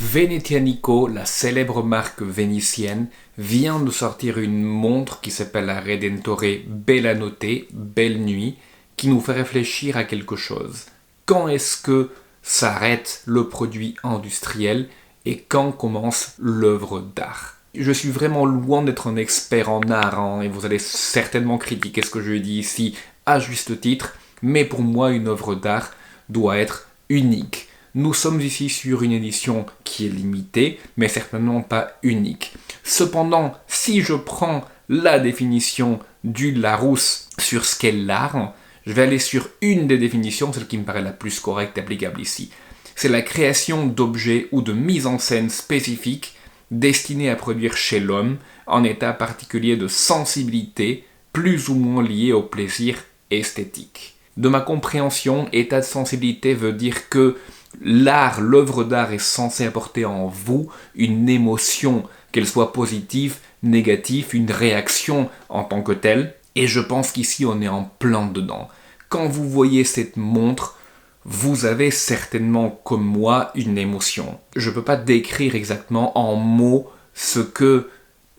Venezianico, la célèbre marque vénitienne, vient de sortir une montre qui s'appelle la Redentore Bella Notte, Belle Nuit, qui nous fait réfléchir à quelque chose. Quand est-ce que s'arrête le produit industriel et quand commence l'œuvre d'art? Je suis vraiment loin d'être un expert en art, et vous allez certainement critiquer ce que je dis ici à juste titre, mais pour moi une œuvre d'art doit être unique. Nous sommes ici sur une édition qui est limitée, mais certainement pas unique. Cependant, si je prends la définition du Larousse sur ce qu'est l'art, je vais aller sur une des définitions, celle qui me paraît la plus correcte et applicable ici. C'est la création d'objets ou de mise en scène spécifiques destinés à produire chez l'homme un état particulier de sensibilité, plus ou moins lié au plaisir esthétique. De ma compréhension, état de sensibilité veut dire que l'art, l'œuvre d'art est censée apporter en vous une émotion, qu'elle soit positive, négative, une réaction en tant que telle. Et je pense qu'ici on est en plein dedans. Quand vous voyez cette montre, vous avez certainement comme moi une émotion. Je ne peux pas décrire exactement en mots ce que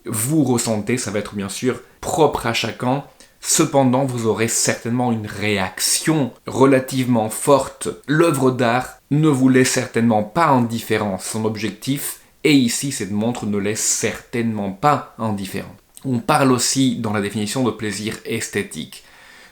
vous ressentez, ça va être bien sûr propre à chacun. Cependant, vous aurez certainement une réaction relativement forte. L'œuvre d'art ne vous laisse certainement pas indifférent. Son objectif, et ici cette montre ne laisse certainement pas indifférent. On parle aussi dans la définition de plaisir esthétique.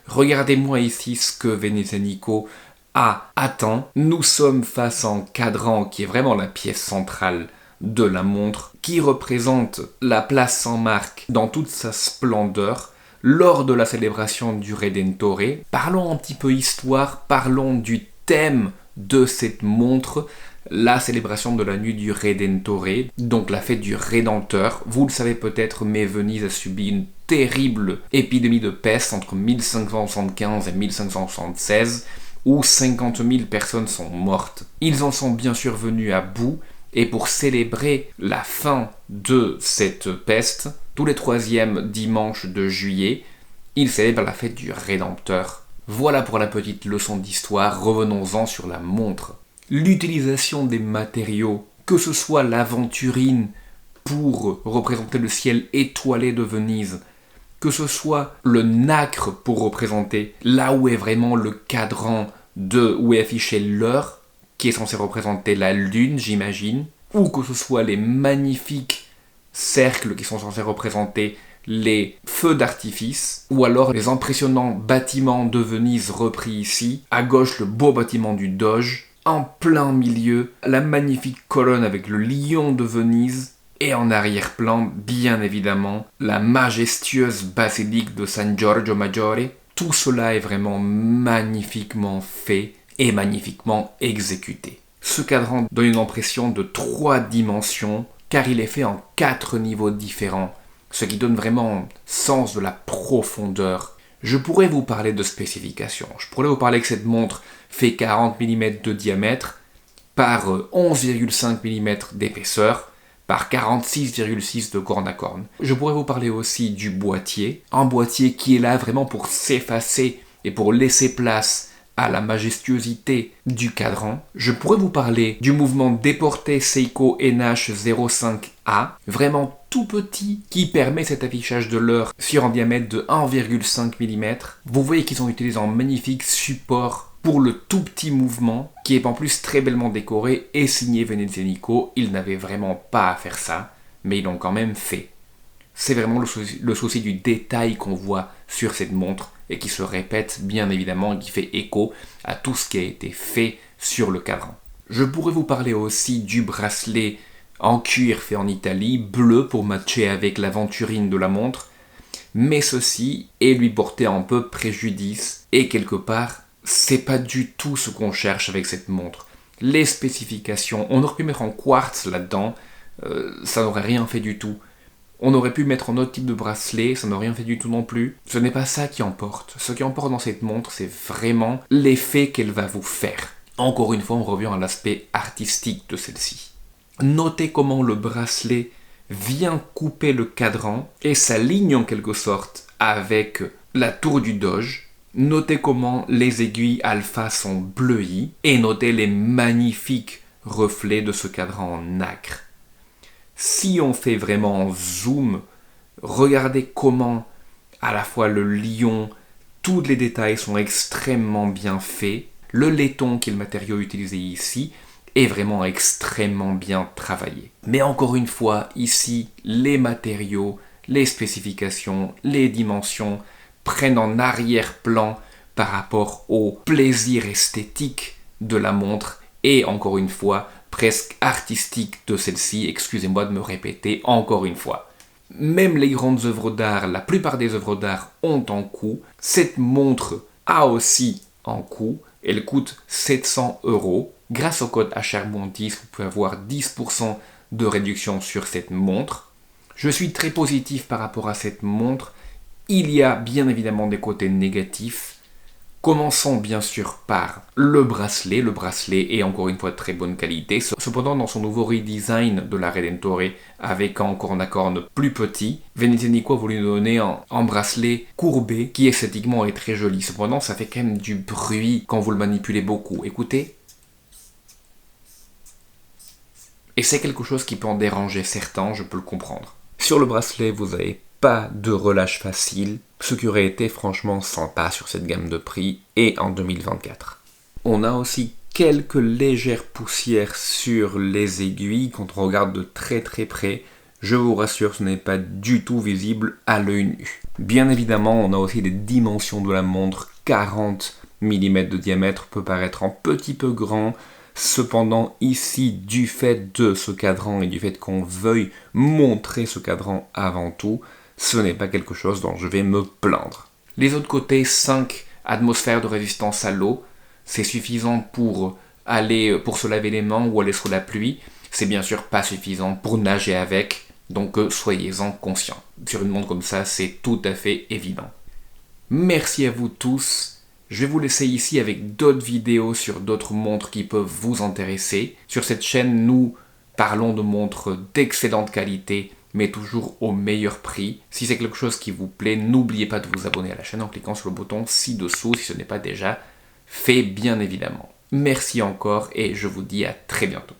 Regardez-moi ici ce que Venezianico a atteint. Nous sommes face à un cadran qui est vraiment la pièce centrale de la montre, qui représente la place Saint-Marc dans toute sa splendeur, lors de la célébration du Redentore. Parlons un petit peu histoire, parlons du thème de cette montre, la célébration de la nuit du Redentore, donc la fête du Rédempteur. Vous le savez peut-être, mais Venise a subi une terrible épidémie de peste entre 1575 et 1576, où 50 000 personnes sont mortes. Ils en sont bien sûr venus à bout, et pour célébrer la fin de cette peste, tous les 3e dimanches de juillet, ils célèbrent la fête du Rédempteur. Voilà pour la petite leçon d'histoire, revenons-en sur la montre. L'utilisation des matériaux, que ce soit l'aventurine pour représenter le ciel étoilé de Venise, que ce soit le nacre pour représenter là où est vraiment le cadran où est affichée l'heure, qui est censé représenter la lune, j'imagine, ou que ce soit les magnifiques cercles qui sont censés représenter les feux d'artifice, ou alors les impressionnants bâtiments de Venise repris ici, à gauche le beau bâtiment du Doge, en plein milieu la magnifique colonne avec le lion de Venise, et en arrière-plan, bien évidemment, la majestueuse basilique de San Giorgio Maggiore. Tout cela est vraiment magnifiquement fait et magnifiquement exécuté. Ce cadran donne une impression de 3 dimensions, car il est fait en 4 niveaux différents, ce qui donne vraiment sens de la profondeur. Je pourrais vous parler de spécifications. Je pourrais vous parler que cette montre fait 40 mm de diamètre par 11,5 mm d'épaisseur, par 46,6 de corne à corne. Je pourrais vous parler aussi du boîtier, un boîtier qui est là vraiment pour s'effacer et pour laisser place à la majestuosité du cadran. Je pourrais vous parler du mouvement déporté Seiko NH05A, vraiment tout petit, qui permet cet affichage de l'heure sur un diamètre de 1,5 mm. Vous voyez qu'ils ont utilisé un magnifique support pour le tout petit mouvement, qui est en plus très bellement décoré et signé Venezianico. Ils n'avaient vraiment pas à faire ça, mais ils l'ont quand même fait. C'est vraiment le souci du détail qu'on voit sur cette montre et qui se répète bien évidemment et qui fait écho à tout ce qui a été fait sur le cadran. Je pourrais vous parler aussi du bracelet en cuir fait en Italie, bleu pour matcher avec l'aventurine de la montre, mais ceci est lui porter un peu préjudice et quelque part, c'est pas du tout ce qu'on cherche avec cette montre. Les spécifications, on aurait pu mettre en quartz là-dedans, ça n'aurait rien fait du tout. On aurait pu mettre un autre type de bracelet, ça n'a rien fait du tout non plus. Ce n'est pas ça qui importe. Ce qui importe dans cette montre, c'est vraiment l'effet qu'elle va vous faire. Encore une fois, on revient à l'aspect artistique de celle-ci. Notez comment le bracelet vient couper le cadran et s'aligne en quelque sorte avec la tour du Doge. Notez comment les aiguilles alpha sont bleuies et notez les magnifiques reflet de ce cadran en nacre. Si on fait vraiment en zoom, regardez comment à la fois le lion, tous les détails sont extrêmement bien faits. Le laiton, qui est le matériau utilisé ici, est vraiment extrêmement bien travaillé. Mais encore une fois, ici, les matériaux, les spécifications, les dimensions prennent en arrière-plan par rapport au plaisir esthétique de la montre et encore une fois, presque artistique de celle-ci. Excusez-moi de me répéter encore une fois. Même les grandes œuvres d'art, la plupart des œuvres d'art ont un coût. Cette montre a aussi un coût. Elle coûte 700 €. Grâce au code HRBON10, vous pouvez avoir 10% de réduction sur cette montre. Je suis très positif par rapport à cette montre. Il y a bien évidemment des côtés négatifs. Commençons bien sûr par le bracelet. Le bracelet est encore une fois de très bonne qualité. Cependant, dans son nouveau redesign de la Redentore, avec encore un corne plus petit, Venezia-Nicot a voulu nous donner un bracelet courbé qui esthétiquement est très joli. Cependant, ça fait quand même du bruit quand vous le manipulez beaucoup. Écoutez. Et c'est quelque chose qui peut en déranger certains, je peux le comprendre. Sur le bracelet, vous n'avez pas de relâche facile, ce qui aurait été franchement sympa sur cette gamme de prix et en 2024. On a aussi quelques légères poussières sur les aiguilles quand on regarde de très très près. Je vous rassure, ce n'est pas du tout visible à l'œil nu. Bien évidemment, on a aussi les dimensions de la montre. 40 mm de diamètre peut paraître un petit peu grand. Cependant, ici, du fait de ce cadran et du fait qu'on veuille montrer ce cadran avant tout, ce n'est pas quelque chose dont je vais me plaindre. Les autres côtés, 5 atmosphères de résistance à l'eau, c'est suffisant pour se laver les mains ou aller sous la pluie. C'est bien sûr pas suffisant pour nager avec, donc soyez-en conscients. Sur une montre comme ça, c'est tout à fait évident. Merci à vous tous. Je vais vous laisser ici avec d'autres vidéos sur d'autres montres qui peuvent vous intéresser. Sur cette chaîne, nous parlons de montres d'excellente qualité, mais toujours au meilleur prix. Si c'est quelque chose qui vous plaît, n'oubliez pas de vous abonner à la chaîne en cliquant sur le bouton ci-dessous si ce n'est pas déjà fait, bien évidemment. Merci encore et je vous dis à très bientôt.